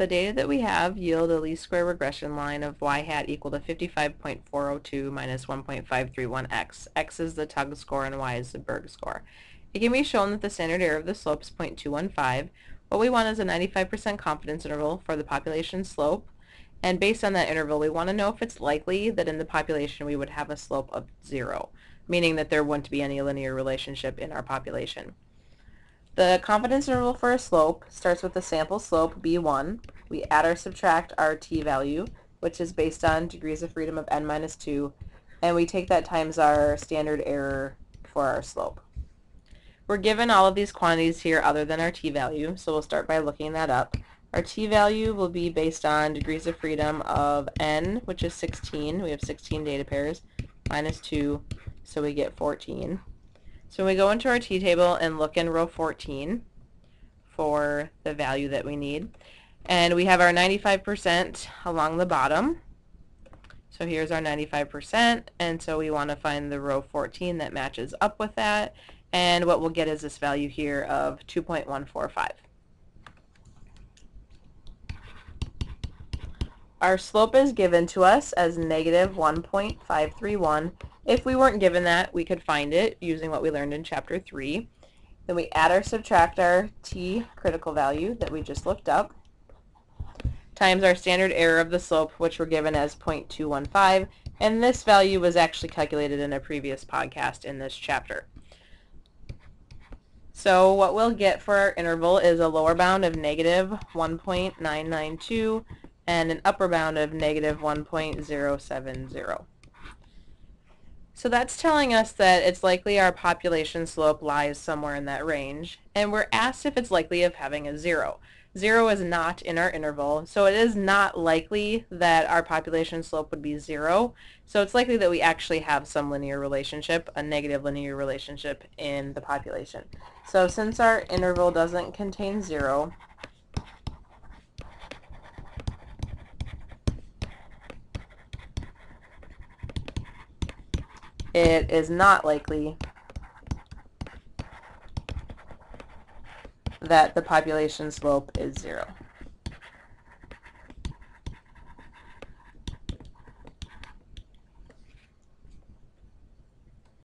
the data that we have yield a least square regression line of y hat equal to 55.402 minus 1.531x. X is the Tug score and y is the Berg score. It can be shown that the standard error of the slope is 0.215. What we want is a 95% confidence interval for the population slope, and based on that interval we want to know if it's likely that in the population we would have a slope of 0, meaning that there wouldn't be any linear relationship in our population. The confidence interval for a slope starts with the sample slope b1. We add or subtract our t-value, which is based on degrees of freedom of n minus 2, and we take that times our standard error for our slope. We're given all of these quantities here other than our t-value, so we'll start by looking that up. Our t-value will be based on degrees of freedom of n, which is 16. We have 16 data pairs, minus 2, so we get 14. So we go into our t-table and look in row 14 for the value that we need. And we have our 95% along the bottom. So here's our 95%, and so we want to find the row 14 that matches up with that. And what we'll get is this value here of 2.145. Our slope is given to us as negative 1.531. If we weren't given that, we could find it using what we learned in Chapter 3. Then we add or subtract our t critical value that we just looked up, times our standard error of the slope, which we're given as 0.215, and this value was actually calculated in a previous podcast in this chapter. So what we'll get for our interval is a lower bound of negative 1.992 and an upper bound of negative 1.070. So that's telling us that it's likely our population slope lies somewhere in that range, and we're asked if it's likely of having a 0. 0 is not in our interval, so it is not likely that our population slope would be 0. So it's likely that we actually have some linear relationship, a negative linear relationship in the population. So since our interval doesn't contain 0, it is not likely that the population slope is 0.